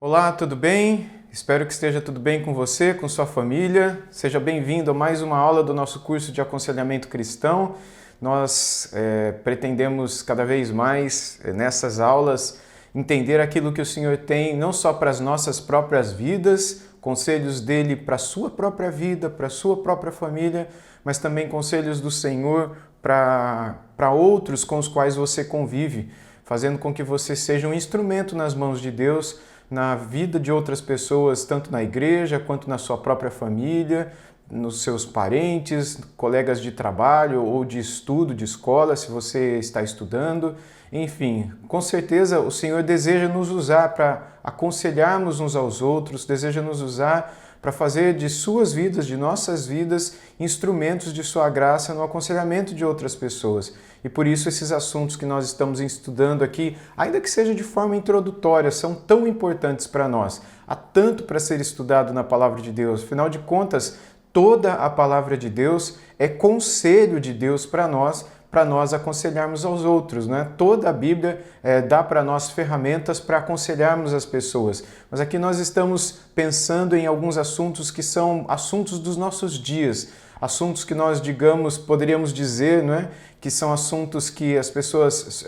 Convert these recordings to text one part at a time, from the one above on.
Olá, tudo bem? Espero que esteja tudo bem com você, com sua família. Seja bem-vindo a mais uma aula do nosso curso de aconselhamento cristão. Nós pretendemos cada vez mais nessas aulas entender aquilo que o Senhor tem não só para as nossas próprias vidas, conselhos dele para a sua própria vida, para a sua própria família, mas também conselhos do Senhor para outros com os quais você convive, fazendo com que você seja um instrumento nas mãos de Deus, na vida de outras pessoas, tanto na igreja quanto na sua própria família, nos seus parentes, colegas de trabalho ou de estudo, de escola, se você está estudando. Enfim, com certeza o Senhor deseja nos usar para aconselharmos uns aos outros, deseja nos usar para fazer de suas vidas, de nossas vidas, instrumentos de sua graça no aconselhamento de outras pessoas. E por isso esses assuntos que nós estamos estudando aqui, ainda que seja de forma introdutória, são tão importantes para nós. Há tanto para ser estudado na Palavra de Deus. Afinal de contas, toda a Palavra de Deus é conselho de Deus para nós aconselharmos aos outros, né? Toda a Bíblia dá para nós ferramentas para aconselharmos as pessoas. Mas aqui nós estamos pensando em alguns assuntos que são assuntos dos nossos dias, assuntos que nós, poderíamos dizer, não é? Que são assuntos que as pessoas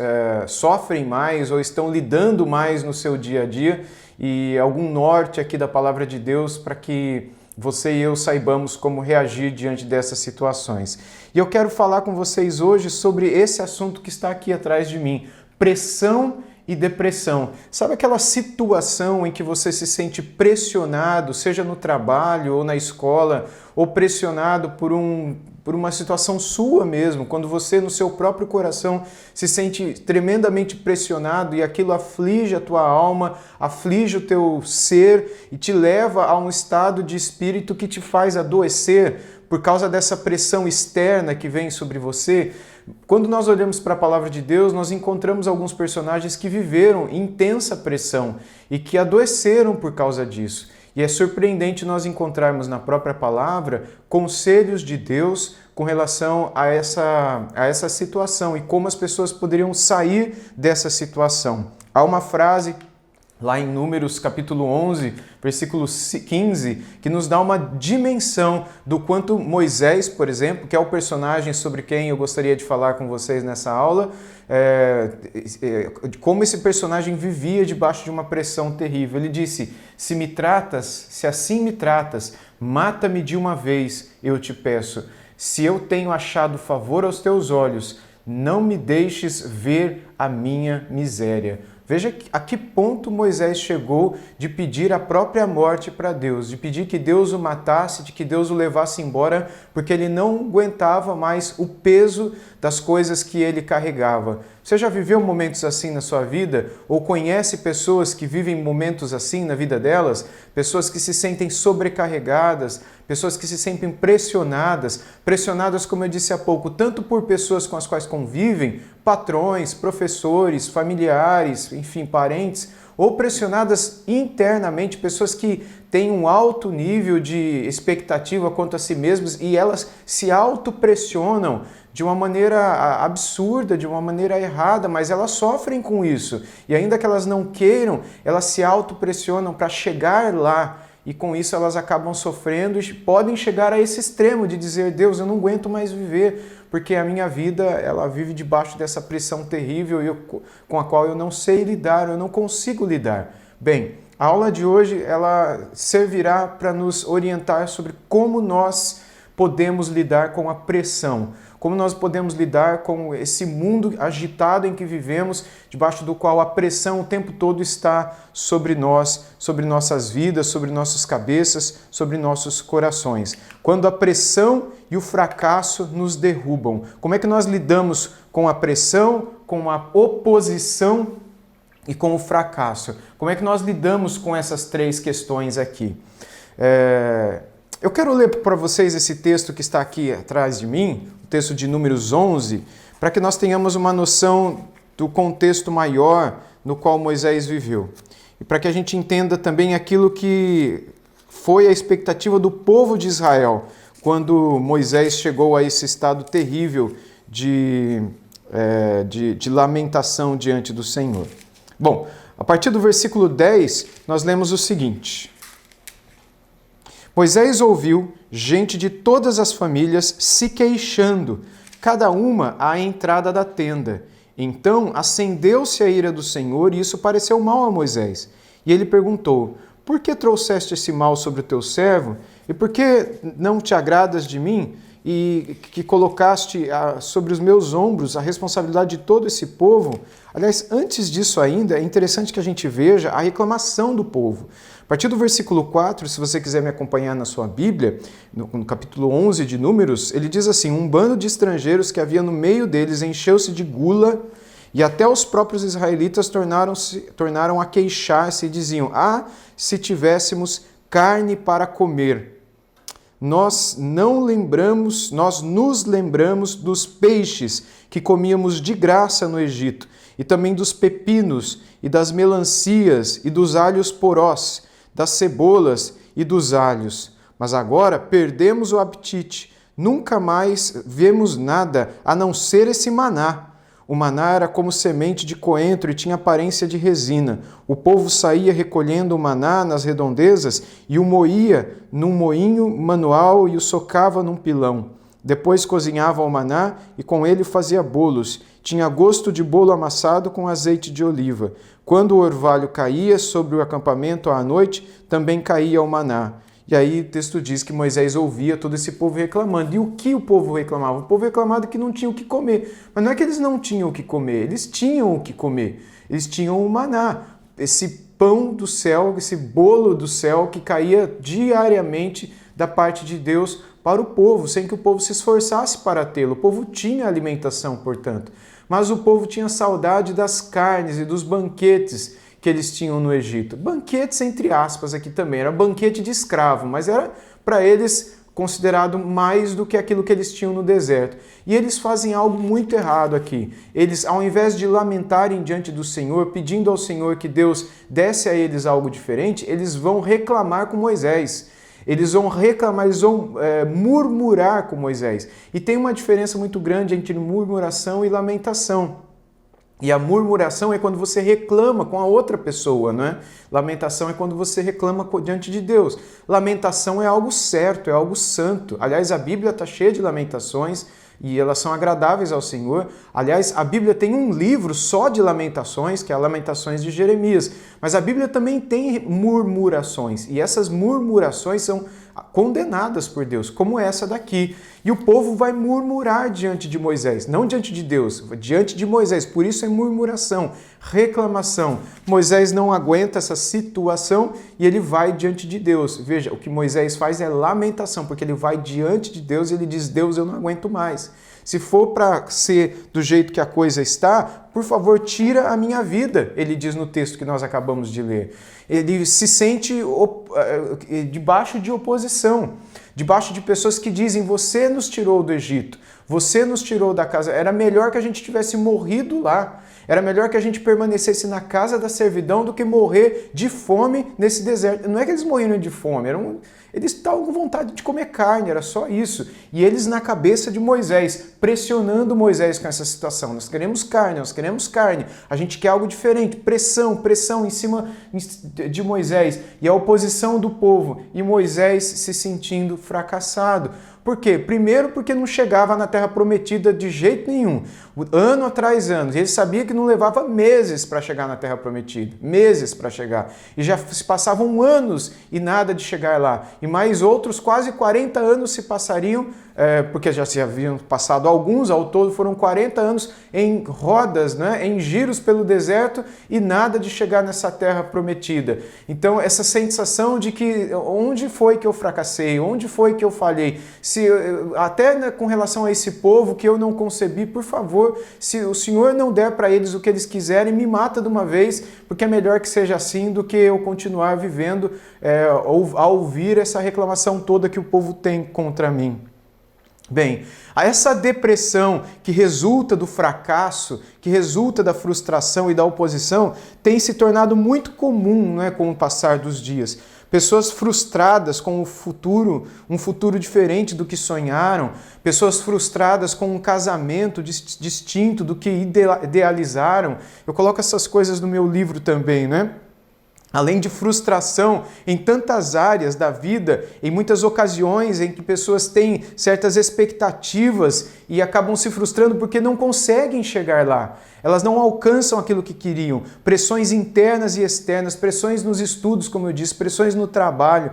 sofrem mais ou estão lidando mais no seu dia a dia, e algum norte aqui da Palavra de Deus para que você e eu saibamos como reagir diante dessas situações. E eu quero falar com vocês hoje sobre esse assunto que está aqui atrás de mim: pressão e depressão. Sabe aquela situação em que você se sente pressionado, seja no trabalho ou na escola, ou pressionado por uma situação sua mesmo, quando você no seu próprio coração se sente tremendamente pressionado e aquilo aflige a tua alma, aflige o teu ser e te leva a um estado de espírito que te faz adoecer por causa dessa pressão externa que vem sobre você? Quando nós olhamos para a Palavra de Deus, nós encontramos alguns personagens que viveram intensa pressão e que adoeceram por causa disso. E é surpreendente nós encontrarmos na própria Palavra conselhos de Deus com relação a essa situação e como as pessoas poderiam sair dessa situação. Há uma frase lá em Números capítulo 11, versículo 15, que nos dá uma dimensão do quanto Moisés, por exemplo, que é o personagem sobre quem eu gostaria de falar com vocês nessa aula, como esse personagem vivia debaixo de uma pressão terrível. Ele disse: se assim me tratas, mata-me de uma vez, eu te peço. Se eu tenho achado favor aos teus olhos, não me deixes ver a minha miséria. Veja a que ponto Moisés chegou de pedir a própria morte para Deus, de pedir que Deus o matasse, de que Deus o levasse embora, porque ele não aguentava mais o peso das coisas que ele carregava. Você já viveu momentos assim na sua vida? Ou conhece pessoas que vivem momentos assim na vida delas? Pessoas que se sentem sobrecarregadas, pessoas que se sentem pressionadas, como eu disse há pouco, tanto por pessoas com as quais convivem, patrões, professores, familiares, enfim, parentes, ou pressionadas internamente, pessoas que têm um alto nível de expectativa quanto a si mesmas e elas se autopressionam de uma maneira absurda, de uma maneira errada, mas elas sofrem com isso. E ainda que elas não queiram, elas se autopressionam para chegar lá. E com isso elas acabam sofrendo e podem chegar a esse extremo de dizer: Deus, eu não aguento mais viver, porque a minha vida ela vive debaixo dessa pressão terrível com a qual eu não sei lidar, eu não consigo lidar. Bem, a aula de hoje ela servirá para nos orientar sobre como nós podemos lidar com a pressão, como nós podemos lidar com esse mundo agitado em que vivemos, debaixo do qual a pressão o tempo todo está sobre nós, sobre nossas vidas, sobre nossas cabeças, sobre nossos corações. Quando a pressão e o fracasso nos derrubam, como é que nós lidamos com a pressão, com a oposição e com o fracasso? Como é que nós lidamos com essas três questões aqui? Eu quero ler para vocês esse texto que está aqui atrás de mim, o texto de Números 11, para que nós tenhamos uma noção do contexto maior no qual Moisés viveu. E para que a gente entenda também aquilo que foi a expectativa do povo de Israel quando Moisés chegou a esse estado terrível de lamentação diante do Senhor. Bom, A partir do versículo 10, nós lemos o seguinte: Moisés ouviu gente de todas as famílias se queixando, cada uma à entrada da tenda. Então acendeu-se a ira do Senhor, e isso pareceu mal a Moisés. E ele perguntou: Por que trouxeste esse mal sobre o teu servo? E por que não te agradas de mim? E que colocaste sobre os meus ombros a responsabilidade de todo esse povo? Aliás, antes disso ainda, é interessante que a gente veja a reclamação do povo. A partir do versículo 4, se você quiser me acompanhar na sua Bíblia, no capítulo 11 de Números, ele diz assim: Um bando de estrangeiros que havia no meio deles encheu-se de gula, e até os próprios israelitas tornaram a queixar-se e diziam: se tivéssemos carne para comer. Nós nos lembramos dos peixes que comíamos de graça no Egito, e também dos pepinos, e das melancias, e dos alhos porós, das cebolas e dos alhos. Mas agora perdemos o apetite, nunca mais vemos nada a não ser esse maná. O maná era como semente de coentro e tinha aparência de resina. O povo saía recolhendo o maná nas redondezas e o moía num moinho manual e o socava num pilão. Depois cozinhava o maná e com ele fazia bolos. Tinha gosto de bolo amassado com azeite de oliva. Quando o orvalho caía sobre o acampamento à noite, também caía o maná. E aí o texto diz que Moisés ouvia todo esse povo reclamando. E o que o povo reclamava? O povo reclamava que não tinha o que comer. Mas não é que eles não tinham o que comer, eles tinham o que comer. Eles tinham o maná, esse pão do céu, esse bolo do céu que caía diariamente da parte de Deus para o povo, sem que o povo se esforçasse para tê-lo. O povo tinha alimentação, portanto. Mas o povo tinha saudade das carnes e dos banquetes que eles tinham no Egito. Banquetes entre aspas aqui também, era banquete de escravo, mas era para eles considerado mais do que aquilo que eles tinham no deserto. E eles fazem algo muito errado aqui. Eles, ao invés de lamentarem diante do Senhor, pedindo ao Senhor que Deus desse a eles algo diferente, eles vão reclamar com Moisés. Eles vão reclamar, eles vão murmurar com Moisés. E tem uma diferença muito grande entre murmuração e lamentação. E a murmuração é quando você reclama com a outra pessoa, não é? Lamentação é quando você reclama diante de Deus. Lamentação é algo certo, é algo santo. Aliás, a Bíblia está cheia de lamentações e elas são agradáveis ao Senhor. Aliás, a Bíblia tem um livro só de lamentações, que é Lamentações de Jeremias. Mas a Bíblia também tem murmurações. E essas murmurações são condenadas por Deus, como essa daqui. E o povo vai murmurar diante de Moisés, não diante de Deus, diante de Moisés. Por isso é murmuração, reclamação. Moisés não aguenta essa situação e ele vai diante de Deus. Veja, o que Moisés faz é lamentação, porque ele vai diante de Deus e ele diz: Deus, eu não aguento mais. Se for para ser do jeito que a coisa está, por favor, tira a minha vida, ele diz no texto que nós acabamos de ler. Ele se sente debaixo de oposição, debaixo de pessoas que dizem: você nos tirou do Egito, você nos tirou da casa, era melhor que a gente tivesse morrido lá, era melhor que a gente permanecesse na casa da servidão do que morrer de fome nesse deserto. Não é que eles morreram de fome, eles estavam com vontade de comer carne, era só isso. E eles na cabeça de Moisés, pressionando Moisés com essa situação. Nós queremos carne, a gente quer algo diferente. Pressão em cima de Moisés. E a oposição do povo. E Moisés se sentindo fracassado. Por quê? Primeiro porque não chegava na Terra Prometida de jeito nenhum. Ano atrás ano. Ele sabia que não levava meses para chegar na Terra Prometida. Meses para chegar. E já se passavam anos e nada de chegar lá. E mais outros quase 40 anos se passariam, porque já se haviam passado alguns, ao todo foram 40 anos em rodas, né, em giros pelo deserto e nada de chegar nessa Terra Prometida. Então essa sensação de que onde foi que eu fracassei, onde foi que eu falhei, se até, né, com relação a esse povo que eu não concebi, por favor, se o Senhor não der para eles o que eles quiserem, me mata de uma vez, porque é melhor que seja assim do que eu continuar vivendo a ouvir essa reclamação toda que o povo tem contra mim. Bem, essa depressão que resulta do fracasso, que resulta da frustração e da oposição, tem se tornado muito comum, né, com o passar dos dias. Pessoas frustradas com o futuro, um futuro diferente do que sonharam, pessoas frustradas com um casamento distinto do que idealizaram. Eu coloco essas coisas no meu livro também, né? Além de frustração em tantas áreas da vida, em muitas ocasiões em que pessoas têm certas expectativas e acabam se frustrando porque não conseguem chegar lá. Elas não alcançam aquilo que queriam. Pressões internas e externas, pressões nos estudos, como eu disse, pressões no trabalho,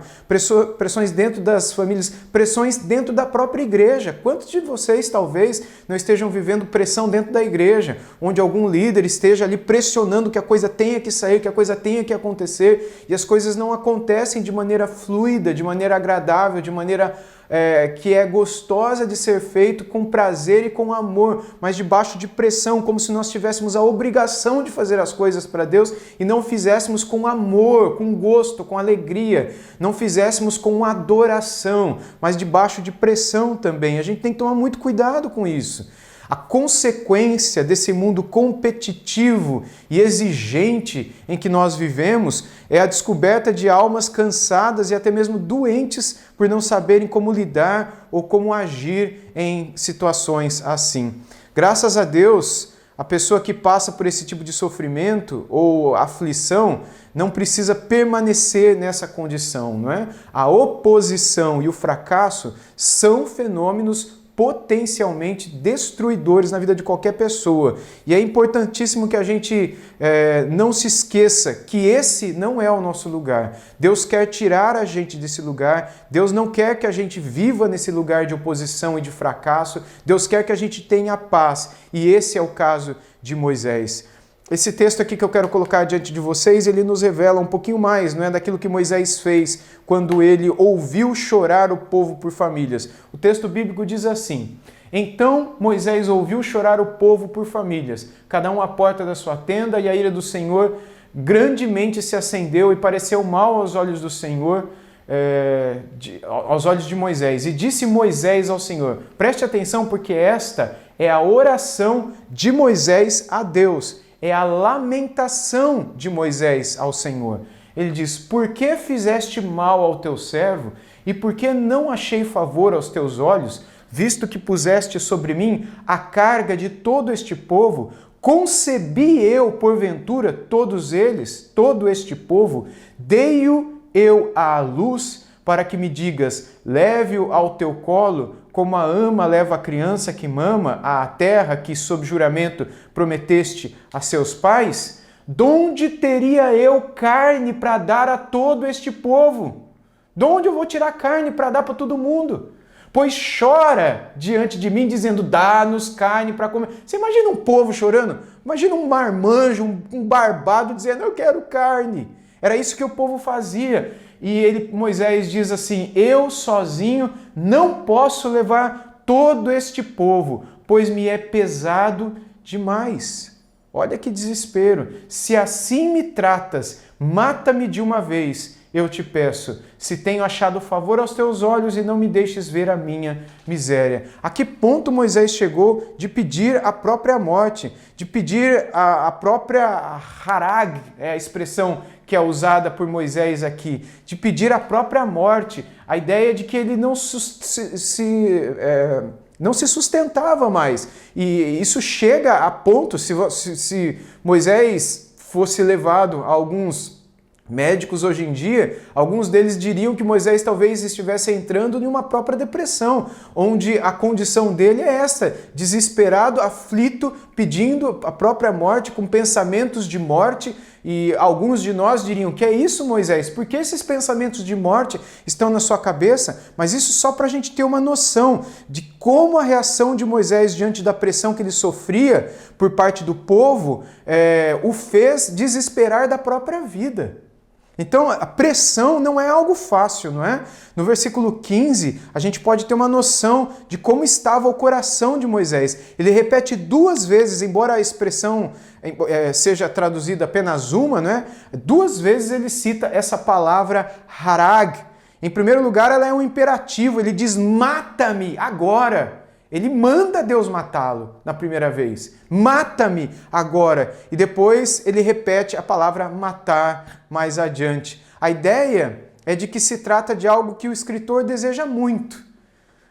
pressões dentro das famílias, pressões dentro da própria igreja. Quantos de vocês talvez não estejam vivendo pressão dentro da igreja, onde algum líder esteja ali pressionando que a coisa tenha que sair, que a coisa tenha que acontecer, e as coisas não acontecem de maneira fluida, de maneira agradável, de maneira que é gostosa de ser feito com prazer e com amor, mas debaixo de pressão, como se nós tivéssemos a obrigação de fazer as coisas para Deus e não fizéssemos com amor, com gosto, com alegria, não fizéssemos com adoração, mas debaixo de pressão também. A gente tem que tomar muito cuidado com isso. A consequência desse mundo competitivo e exigente em que nós vivemos é a descoberta de almas cansadas e até mesmo doentes por não saberem como lidar ou como agir em situações assim. Graças a Deus, a pessoa que passa por esse tipo de sofrimento ou aflição não precisa permanecer nessa condição, não é? A oposição e o fracasso são fenômenos potencialmente destruidores na vida de qualquer pessoa. E é importantíssimo que a gente não se esqueça que esse não é o nosso lugar. Deus quer tirar a gente desse lugar, Deus não quer que a gente viva nesse lugar de oposição e de fracasso, Deus quer que a gente tenha paz. E esse é o caso de Moisés. Esse texto aqui que eu quero colocar diante de vocês, ele nos revela um pouquinho mais, não é, daquilo que Moisés fez quando ele ouviu chorar o povo por famílias. O texto bíblico diz assim: então Moisés ouviu chorar o povo por famílias, cada um à porta da sua tenda, e a ira do Senhor grandemente se acendeu e pareceu mal aos olhos do Senhor, aos olhos de Moisés. E disse Moisés ao Senhor, preste atenção porque esta é a oração de Moisés a Deus. É a lamentação de Moisés ao Senhor. Ele diz, por que fizeste mal ao teu servo? E por que não achei favor aos teus olhos, visto que puseste sobre mim a carga de todo este povo? Concebi eu, porventura, todos eles, todo este povo? Dei-o eu à luz, para que me digas, leve-o ao teu colo, como a ama leva a criança que mama à terra que, sob juramento, prometeste a seus pais? Donde teria eu carne para dar a todo este povo? De onde eu vou tirar carne para dar para todo mundo? Pois chora diante de mim, dizendo, dá-nos carne para comer. Você imagina um povo chorando? Imagina um marmanjo, um barbado, dizendo, eu quero carne. Era isso que o povo fazia. E Moisés diz assim, eu sozinho não posso levar todo este povo, pois me é pesado demais. Olha que desespero. Se assim me tratas, mata-me de uma vez, eu te peço. Se tenho achado favor aos teus olhos e não me deixes ver a minha miséria. A que ponto Moisés chegou de pedir a própria morte, de pedir a própria harag, é a expressão que é usada por Moisés aqui, de pedir a própria morte, a ideia de que ele não se sustentava mais. E isso chega a ponto, se Moisés fosse levado a alguns médicos hoje em dia, alguns deles diriam que Moisés talvez estivesse entrando em uma própria depressão, onde a condição dele é essa, desesperado, aflito, pedindo a própria morte, com pensamentos de morte. E alguns de nós diriam, que é isso, Moisés? Por que esses pensamentos de morte estão na sua cabeça? Mas isso só para a gente ter uma noção de como a reação de Moisés diante da pressão que ele sofria por parte do povo o fez desesperar da própria vida. Então, a pressão não é algo fácil, não é? No versículo 15, a gente pode ter uma noção de como estava o coração de Moisés. Ele repete 2 vezes, embora a expressão seja traduzida apenas uma, não é? 2 vezes ele cita essa palavra harag. Em primeiro lugar, ela é um imperativo, ele diz: mata-me agora. Ele manda Deus matá-lo na primeira vez. Mata-me agora. E depois ele repete a palavra matar mais adiante. A ideia é de que se trata de algo que o escritor deseja muito.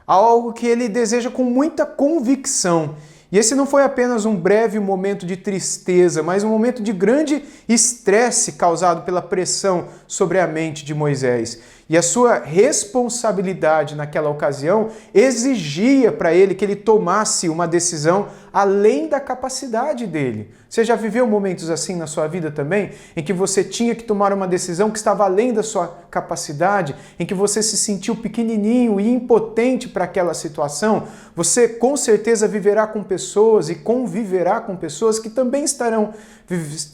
Algo que ele deseja com muita convicção. E esse não foi apenas um breve momento de tristeza, mas um momento de grande estresse causado pela pressão sobre a mente de Moisés. E a sua responsabilidade naquela ocasião exigia para ele que ele tomasse uma decisão além da capacidade dele. Você já viveu momentos assim na sua vida também? Em que você tinha que tomar uma decisão que estava além da sua capacidade? Em que você se sentiu pequenininho e impotente para aquela situação? Você com certeza viverá com pessoas e conviverá com pessoas que também estarão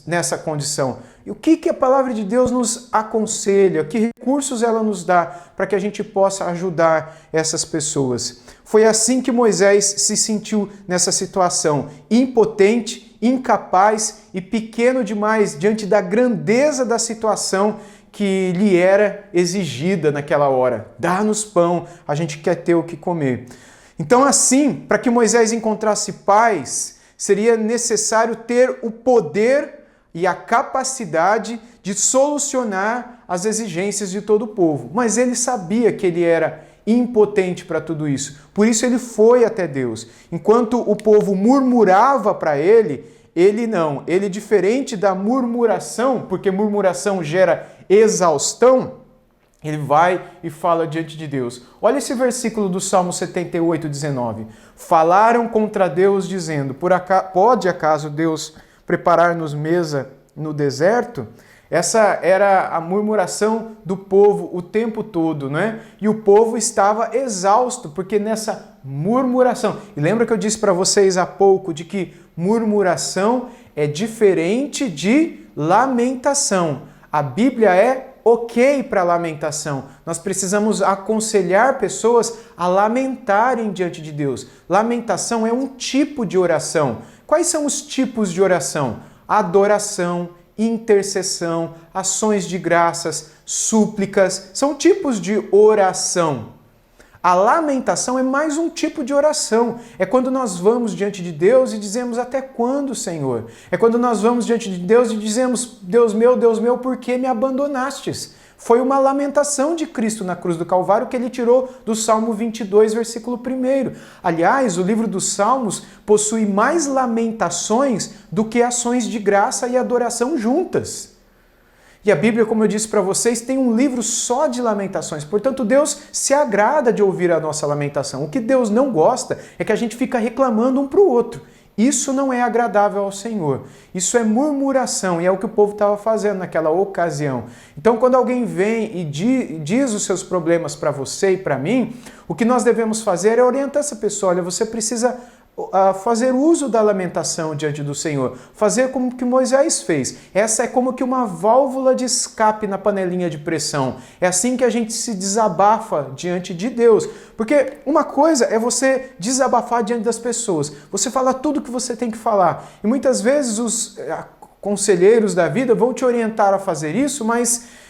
nessa condição. E o que a palavra de Deus nos aconselha? Que recursos ela nos dá para que a gente possa ajudar essas pessoas? Foi assim que Moisés se sentiu nessa situação, impotente, incapaz e pequeno demais diante da grandeza da situação que lhe era exigida naquela hora. Dá-nos pão, a gente quer ter o que comer. Então, assim, para que Moisés encontrasse paz, seria necessário ter o poder e a capacidade de solucionar as exigências de todo o povo. Mas ele sabia que ele era impotente para tudo isso. Por isso ele foi até Deus. Enquanto o povo murmurava para ele, ele não. Ele, diferente da murmuração, porque murmuração gera exaustão, ele vai e fala diante de Deus. Olha esse versículo do Salmo 78, 19. Falaram contra Deus dizendo: pode acaso Deus preparar-nos mesa no deserto? Essa era a murmuração do povo o tempo todo, né? E o povo estava exausto, porque nessa murmuração... E lembra que eu disse para vocês há pouco de que murmuração é diferente de lamentação. A Bíblia é ok para lamentação. Nós precisamos aconselhar pessoas a lamentarem diante de Deus. Lamentação é um tipo de oração. Quais são os tipos de oração? Adoração, intercessão, ações de graças, súplicas, são tipos de oração. A lamentação é mais um tipo de oração. É quando nós vamos diante de Deus e dizemos: até quando, Senhor? É quando nós vamos diante de Deus e dizemos: Deus meu, por que me abandonastes? Foi uma lamentação de Cristo na cruz do Calvário que ele tirou do Salmo 22, versículo 1. Aliás, o livro dos Salmos possui mais lamentações do que ações de graça e adoração juntas. E a Bíblia, como eu disse para vocês, tem um livro só de lamentações. Portanto, Deus se agrada de ouvir a nossa lamentação. O que Deus não gosta é que a gente fica reclamando um para o outro. Isso não é agradável ao Senhor. Isso é murmuração e é o que o povo estava fazendo naquela ocasião. Então, quando alguém vem e diz os seus problemas para você e para mim, o que nós devemos fazer é orientar essa pessoa. Olha, você precisa fazer uso da lamentação diante do Senhor, fazer como que Moisés fez. Essa é como que uma válvula de escape na panelinha de pressão. É assim que a gente se desabafa diante de Deus. Porque uma coisa é você desabafar diante das pessoas. Você fala tudo que você tem que falar. E muitas vezes os conselheiros da vida vão te orientar a fazer isso, mas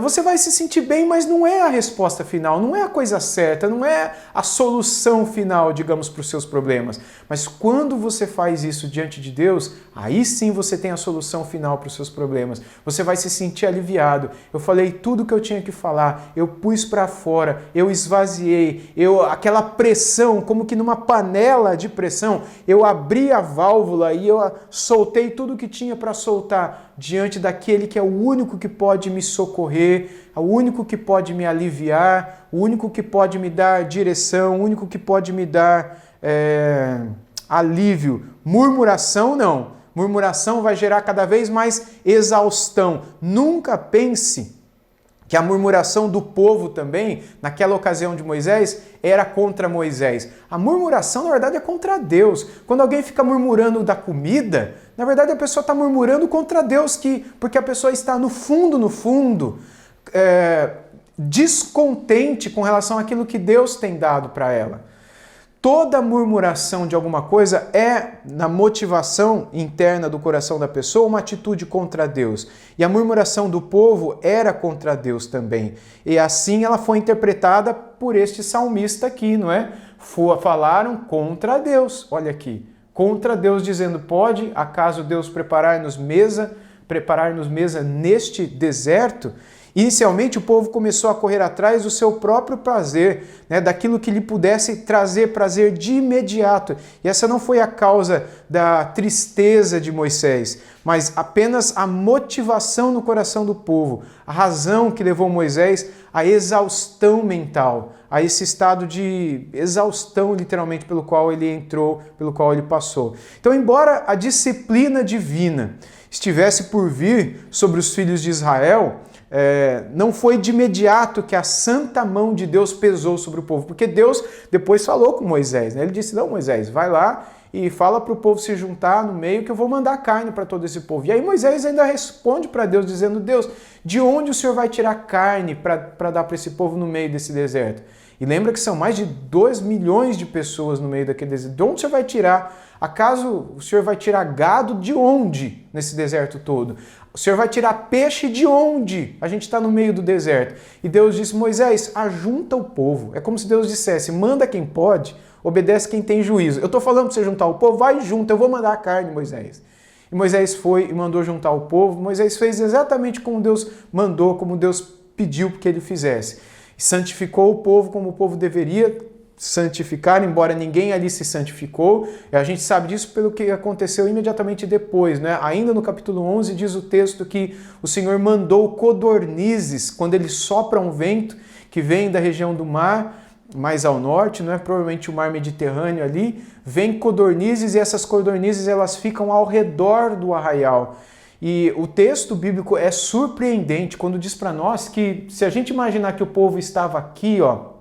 você vai se sentir bem, mas não é a resposta final, não é a coisa certa, não é a solução final, digamos, para os seus problemas. Mas quando você faz isso diante de Deus, aí sim você tem a solução final para os seus problemas. Você vai se sentir aliviado. Eu falei tudo que eu tinha que falar, eu pus para fora, eu esvaziei, aquela pressão, como que numa panela de pressão, eu abri a válvula e eu soltei tudo que tinha para soltar diante daquele que é o único que pode me socorrer, o único que pode me aliviar, o único que pode me dar direção, o único que pode me dar alívio. Murmuração não. Murmuração vai gerar cada vez mais exaustão. Nunca pense que a murmuração do povo também, naquela ocasião de Moisés, era contra Moisés. A murmuração, na verdade, é contra Deus. Quando alguém fica murmurando da comida, na verdade a pessoa está murmurando contra Deus, porque a pessoa está no fundo, descontente com relação àquilo que Deus tem dado para ela. Toda murmuração de alguma coisa é, na motivação interna do coração da pessoa, uma atitude contra Deus. E a murmuração do povo era contra Deus também. E assim ela foi interpretada por este salmista aqui, não é? Falaram contra Deus, olha aqui. Contra Deus, dizendo, pode acaso Deus preparar-nos mesa neste deserto? Inicialmente o povo começou a correr atrás do seu próprio prazer, né, daquilo que lhe pudesse trazer prazer de imediato. E essa não foi a causa da tristeza de Moisés, mas apenas a motivação no coração do povo, a razão que levou Moisés à exaustão mental, a esse estado de exaustão, literalmente, pelo qual ele entrou, pelo qual ele passou. Então, embora a disciplina divina estivesse por vir sobre os filhos de Israel, não foi de imediato que a santa mão de Deus pesou sobre o povo, porque Deus depois falou com Moisés, né? Ele disse, não, Moisés, vai lá e fala para o povo se juntar no meio que eu vou mandar carne para todo esse povo. E aí Moisés ainda responde para Deus dizendo, Deus, de onde o Senhor vai tirar carne para dar para esse povo no meio desse deserto? E lembra que são mais de 2 milhões de pessoas no meio daquele deserto. De onde o Senhor vai tirar? Acaso o Senhor vai tirar gado de onde nesse deserto todo? O Senhor vai tirar peixe de onde? A gente está no meio do deserto. E Deus disse, Moisés, ajunta o povo. É como se Deus dissesse, manda quem pode, obedece quem tem juízo. Eu estou falando para você juntar o povo, vai junto, eu vou mandar a carne, Moisés. E Moisés foi e mandou juntar o povo. Moisés fez exatamente como Deus mandou, como Deus pediu que ele fizesse. Santificou o povo como o povo deveria santificar, embora ninguém ali se santificou. E a gente sabe disso pelo que aconteceu imediatamente depois, né? Ainda no capítulo 11 diz o texto que o Senhor mandou codornizes, quando ele sopra um vento que vem da região do mar, mais ao norte, não é? Provavelmente o mar Mediterrâneo ali, vem codornizes e essas codornizes elas ficam ao redor do arraial. E o texto bíblico é surpreendente quando diz para nós que se a gente imaginar que o povo estava aqui, ó,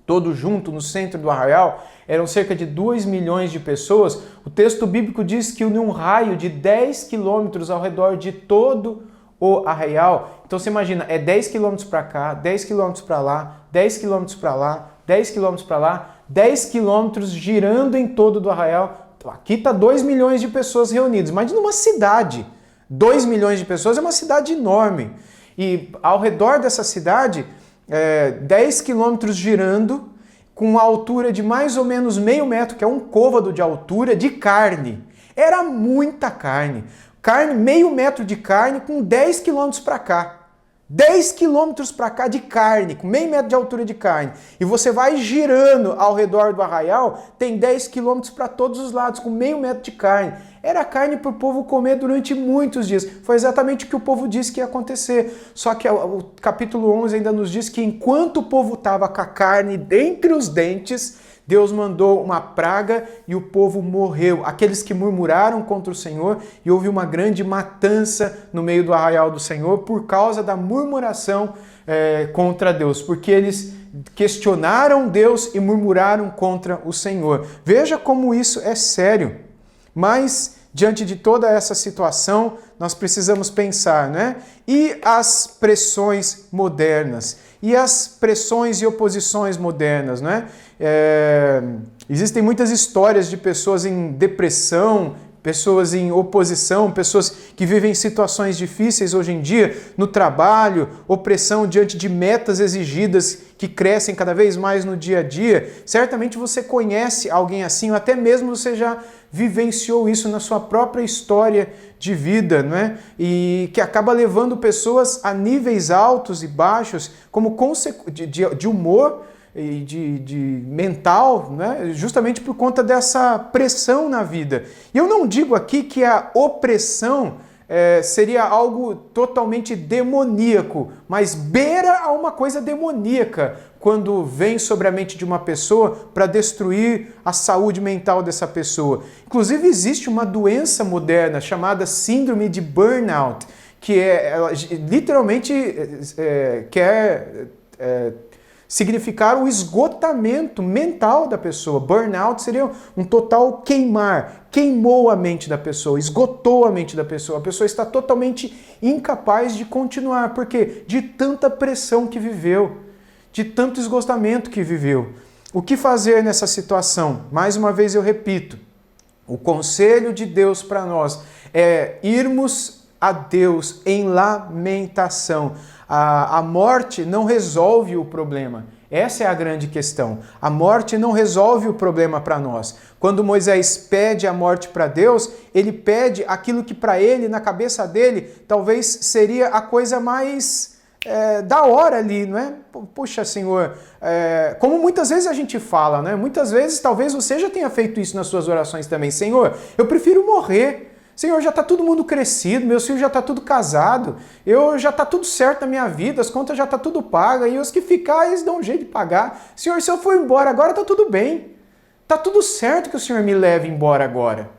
todo junto no centro do arraial, eram cerca de 2 milhões de pessoas, o texto bíblico diz que num raio de 10 quilômetros ao redor de todo o arraial, então você imagina, é 10 quilômetros para cá, 10 quilômetros para lá, 10 quilômetros para lá, 10 quilômetros para lá, 10 quilômetros girando em todo do arraial. Então, aqui está 2 milhões de pessoas reunidas, imagina uma cidade. 2 milhões de pessoas é uma cidade enorme. E ao redor dessa cidade, 10 quilômetros girando, com uma altura de mais ou menos meio metro, que é um côvado de altura, de carne. Era muita carne. Meio metro de carne com 10 quilômetros para cá. 10 quilômetros para cá de carne, com meio metro de altura de carne. E você vai girando ao redor do arraial, tem 10 quilômetros para todos os lados, com meio metro de carne. Era carne para o povo comer durante muitos dias. Foi exatamente o que o povo disse que ia acontecer. Só que o capítulo 11 ainda nos diz que enquanto o povo estava com a carne dentre os dentes, Deus mandou uma praga e o povo morreu. Aqueles que murmuraram contra o Senhor, e houve uma grande matança no meio do arraial do Senhor por causa da murmuração contra Deus, porque eles questionaram Deus e murmuraram contra o Senhor. Veja como isso é sério. Mas, diante de toda essa situação, nós precisamos pensar, né? E as pressões modernas? E as pressões e oposições modernas, né? Existem muitas histórias de pessoas em depressão, pessoas em oposição, pessoas que vivem situações difíceis hoje em dia, no trabalho, opressão diante de metas exigidas que crescem cada vez mais no dia a dia. Certamente você conhece alguém assim, ou até mesmo você já vivenciou isso na sua própria história de vida, não é? E que acaba levando pessoas a níveis altos e baixos como de humor e de mental, né? Justamente por conta dessa pressão na vida. E eu não digo aqui que a opressão seria algo totalmente demoníaco, mas beira a uma coisa demoníaca quando vem sobre a mente de uma pessoa para destruir a saúde mental dessa pessoa. Inclusive existe uma doença moderna chamada síndrome de burnout, que literalmente quer significar o esgotamento mental da pessoa. Burnout seria um total queimar. Queimou a mente da pessoa, esgotou a mente da pessoa. A pessoa está totalmente incapaz de continuar. Por quê? De tanta pressão que viveu, de tanto esgotamento que viveu. O que fazer nessa situação? Mais uma vez eu repito, o conselho de Deus para nós é irmos a Deus em lamentação. A morte não resolve o problema. Essa é a grande questão. A morte não resolve o problema para nós. Quando Moisés pede a morte para Deus, ele pede aquilo que para ele, na cabeça dele, talvez seria a coisa mais da hora ali, não é? Poxa, Senhor, como muitas vezes a gente fala, né? Muitas vezes, talvez você já tenha feito isso nas suas orações também. Senhor, eu prefiro morrer. Senhor, já está todo mundo crescido, meus filhos já está tudo casado, já está tudo certo na minha vida, as contas já está tudo pagas, e os que ficar, eles dão um jeito de pagar. Senhor, se eu for embora agora, está tudo bem. Está tudo certo que o Senhor me leve embora agora.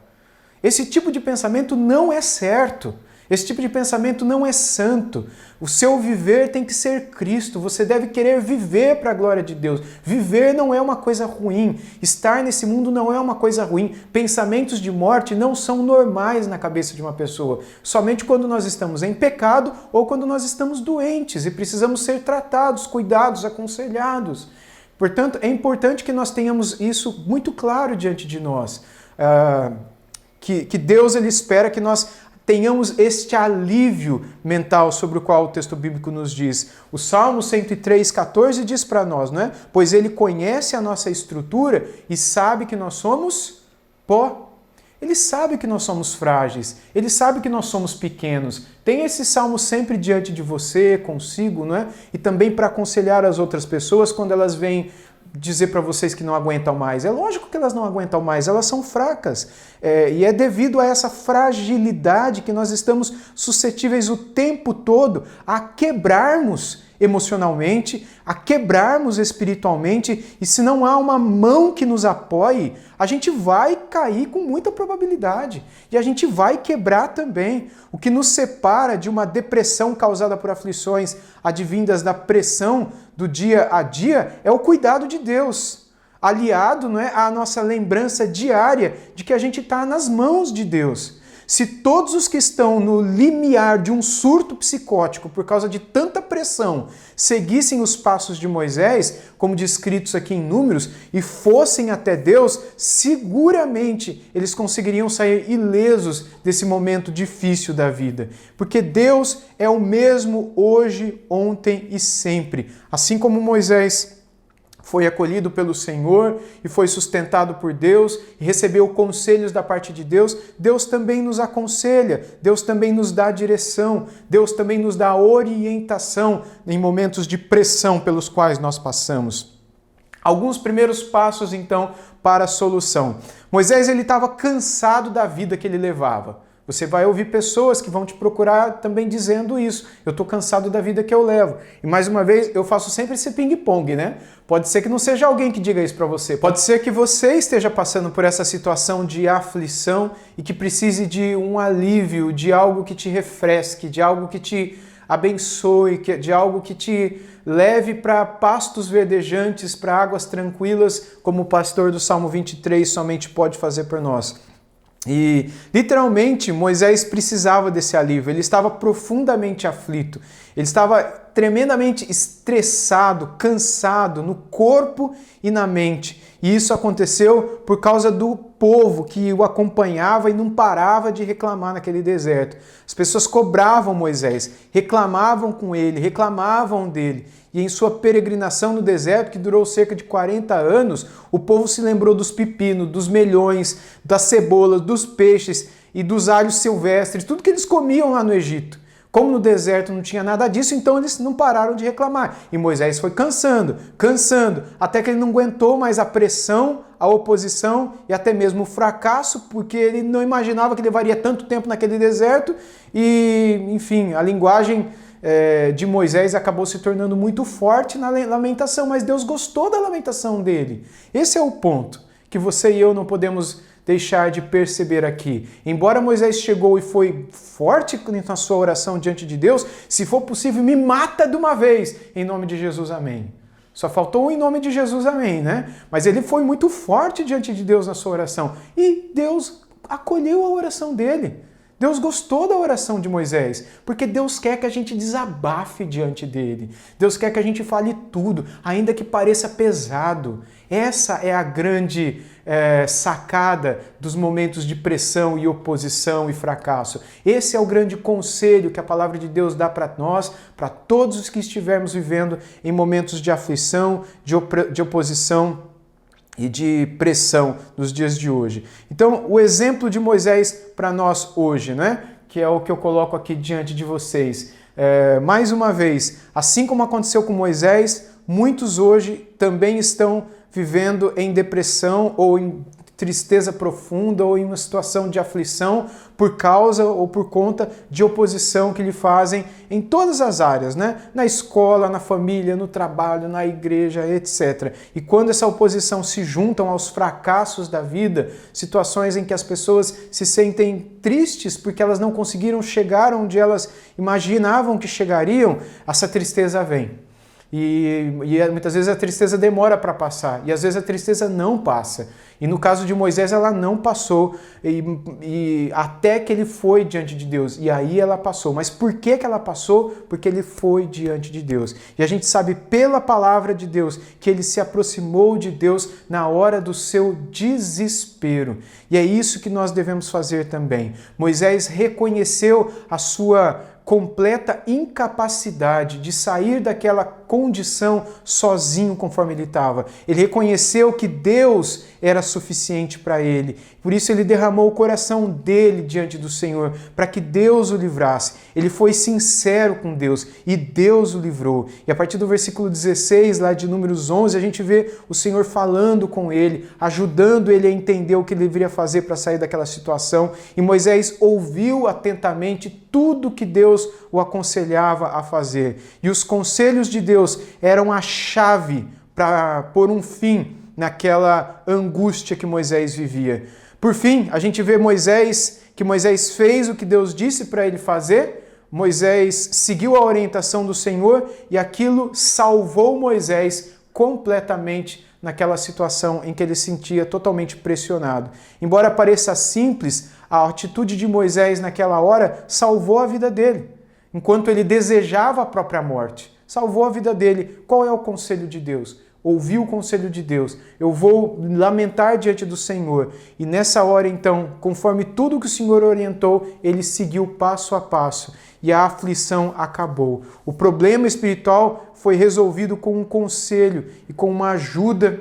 Esse tipo de pensamento não é certo. Esse tipo de pensamento não é santo. O seu viver tem que ser Cristo. Você deve querer viver para a glória de Deus. Viver não é uma coisa ruim. Estar nesse mundo não é uma coisa ruim. Pensamentos de morte não são normais na cabeça de uma pessoa. Somente quando nós estamos em pecado ou quando nós estamos doentes e precisamos ser tratados, cuidados, aconselhados. Portanto, é importante que nós tenhamos isso muito claro diante de nós. Que Deus ele espera que nós tenhamos este alívio mental sobre o qual o texto bíblico nos diz. O Salmo 103,14 diz para nós, não é? Pois ele conhece a nossa estrutura e sabe que nós somos pó. Ele sabe que nós somos frágeis, ele sabe que nós somos pequenos. Tem esse salmo sempre diante de você, consigo, não é? E também para aconselhar as outras pessoas quando elas vêm dizer para vocês que não aguentam mais. É lógico que elas não aguentam mais, elas são fracas. E é devido a essa fragilidade que nós estamos suscetíveis o tempo todo a quebrarmos emocionalmente, a quebrarmos espiritualmente, e se não há uma mão que nos apoie, a gente vai cair com muita probabilidade, e a gente vai quebrar também. O que nos separa de uma depressão causada por aflições advindas da pressão do dia a dia é o cuidado de Deus, aliado, não é, à nossa lembrança diária de que a gente está nas mãos de Deus. Se todos os que estão no limiar de um surto psicótico por causa de tanta pressão seguissem os passos de Moisés, como descritos aqui em Números, e fossem até Deus, seguramente eles conseguiriam sair ilesos desse momento difícil da vida. Porque Deus é o mesmo hoje, ontem e sempre. Assim como Moisés foi acolhido pelo Senhor e foi sustentado por Deus e recebeu conselhos da parte de Deus, Deus também nos aconselha, Deus também nos dá direção, Deus também nos dá orientação em momentos de pressão pelos quais nós passamos. Alguns primeiros passos, então, para a solução. Moisés ele estava cansado da vida que ele levava. Você vai ouvir pessoas que vão te procurar também dizendo isso. Eu estou cansado da vida que eu levo. E mais uma vez, eu faço sempre esse ping-pong, né? Pode ser que não seja alguém que diga isso para você. Pode ser que você esteja passando por essa situação de aflição e que precise de um alívio, de algo que te refresque, de algo que te abençoe, de algo que te leve para pastos verdejantes, para águas tranquilas, como o pastor do Salmo 23 somente pode fazer por nós. E, literalmente, Moisés precisava desse alívio, ele estava profundamente aflito, ele estava tremendamente estressado, cansado no corpo e na mente. E isso aconteceu por causa do povo que o acompanhava e não parava de reclamar naquele deserto. As pessoas cobravam Moisés, reclamavam com ele, reclamavam dele. E em sua peregrinação no deserto, que durou cerca de 40 anos, o povo se lembrou dos pepinos, dos melhões, das cebolas, dos peixes e dos alhos silvestres, tudo que eles comiam lá no Egito. Como no deserto não tinha nada disso, então eles não pararam de reclamar. E Moisés foi cansando, até que ele não aguentou mais a pressão, a oposição e até mesmo o fracasso, porque ele não imaginava que levaria tanto tempo naquele deserto. E, enfim, a linguagem de Moisés acabou se tornando muito forte na lamentação, mas Deus gostou da lamentação dele. Esse é o ponto que você e eu não podemos deixar de perceber aqui. Embora Moisés chegou e foi forte na sua oração diante de Deus, se for possível, me mata de uma vez, em nome de Jesus, amém. Só faltou em nome de Jesus, amém, né? Mas ele foi muito forte diante de Deus na sua oração. E Deus acolheu a oração dele. Deus gostou da oração de Moisés, porque Deus quer que a gente desabafe diante dele. Deus quer que a gente fale tudo, ainda que pareça pesado. Essa é a grande sacada dos momentos de pressão e oposição e fracasso. Esse é o grande conselho que a palavra de Deus dá para nós, para todos os que estivermos vivendo em momentos de aflição, de oposição e de pressão nos dias de hoje. Então, o exemplo de Moisés para nós hoje, né? Que é o que eu coloco aqui diante de vocês. Mais uma vez, assim como aconteceu com Moisés, muitos hoje também estão vivendo em depressão ou em tristeza profunda ou em uma situação de aflição por causa ou por conta de oposição que lhe fazem em todas as áreas, né? Na escola, na família, no trabalho, na igreja, etc. E quando essa oposição se juntam aos fracassos da vida, situações em que as pessoas se sentem tristes porque elas não conseguiram chegar onde elas imaginavam que chegariam, essa tristeza vem. E muitas vezes a tristeza demora para passar, e às vezes a tristeza não passa. E no caso de Moisés, ela não passou, e até que ele foi diante de Deus, e aí ela passou. Mas por que ela passou? Porque ele foi diante de Deus. E a gente sabe pela palavra de Deus que ele se aproximou de Deus na hora do seu desespero. E é isso que nós devemos fazer também. Moisés reconheceu a sua completa incapacidade de sair daquela condição sozinho conforme ele estava. Ele reconheceu que Deus era suficiente para ele. Por isso ele derramou o coração dele diante do Senhor, para que Deus o livrasse. Ele foi sincero com Deus e Deus o livrou. E a partir do versículo 16, lá de Números 11, a gente vê o Senhor falando com ele, ajudando ele a entender o que ele deveria fazer para sair daquela situação. E Moisés ouviu atentamente tudo que Deus o aconselhava a fazer. E os conselhos de Deus eram a chave para pôr um fim naquela angústia que Moisés vivia. Por fim, a gente vê que Moisés fez o que Deus disse para ele fazer. Moisés seguiu a orientação do Senhor e aquilo salvou Moisés completamente naquela situação em que ele se sentia totalmente pressionado. Embora pareça simples, a atitude de Moisés naquela hora salvou a vida dele. Enquanto ele desejava a própria morte, salvou a vida dele. Qual é o conselho de Deus? Ouvi o conselho de Deus. Eu vou lamentar diante do Senhor. E nessa hora, então, conforme tudo que o Senhor orientou, ele seguiu passo a passo. E a aflição acabou. O problema espiritual foi resolvido com um conselho e com uma ajuda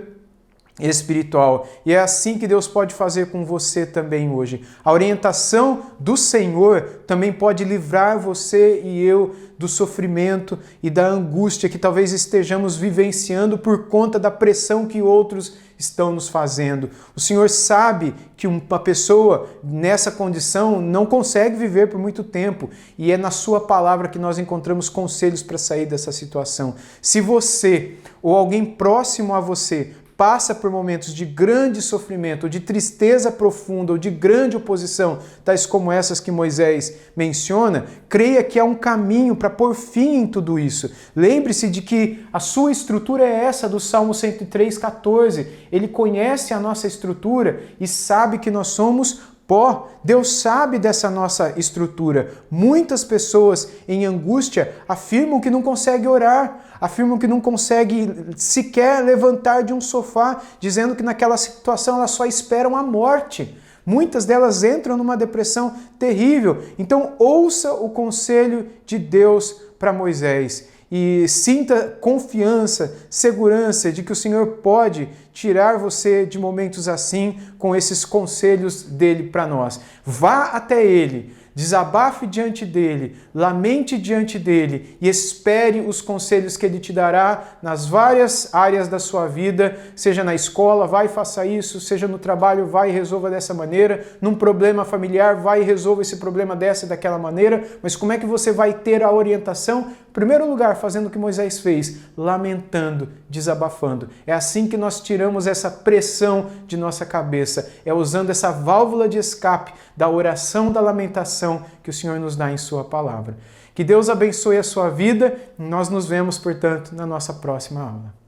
espiritual. E é assim que Deus pode fazer com você também hoje. A orientação do Senhor também pode livrar você e eu do sofrimento e da angústia que talvez estejamos vivenciando por conta da pressão que outros estão nos fazendo. O Senhor sabe que uma pessoa nessa condição não consegue viver por muito tempo, e é na sua palavra que nós encontramos conselhos para sair dessa situação. Se você ou alguém próximo a você passa por momentos de grande sofrimento, ou de tristeza profunda, ou de grande oposição, tais como essas que Moisés menciona, creia que há um caminho para pôr fim em tudo isso. Lembre-se de que a sua estrutura é essa do Salmo 103:14. Ele conhece a nossa estrutura e sabe que nós somos pó. Deus sabe dessa nossa estrutura. Muitas pessoas em angústia afirmam que não conseguem orar, afirmam que não conseguem sequer levantar de um sofá, dizendo que naquela situação elas só esperam a morte. Muitas delas entram numa depressão terrível. Então ouça o conselho de Deus para Moisés e sinta confiança, segurança de que o Senhor pode tirar você de momentos assim com esses conselhos dele para nós. Vá até ele, desabafe diante dele, lamente diante dele e espere os conselhos que ele te dará nas várias áreas da sua vida, seja na escola, vai e faça isso, seja no trabalho, vai e resolva dessa maneira, num problema familiar, vai e resolva esse problema dessa e daquela maneira. Mas como é que você vai ter a orientação? Em primeiro lugar, fazendo o que Moisés fez, lamentando, desabafando. É assim que nós tiramos essa pressão de nossa cabeça, é usando essa válvula de escape da oração, da lamentação que o Senhor nos dá em sua palavra. Que Deus abençoe a sua vida. Nós nos vemos, portanto, na nossa próxima aula.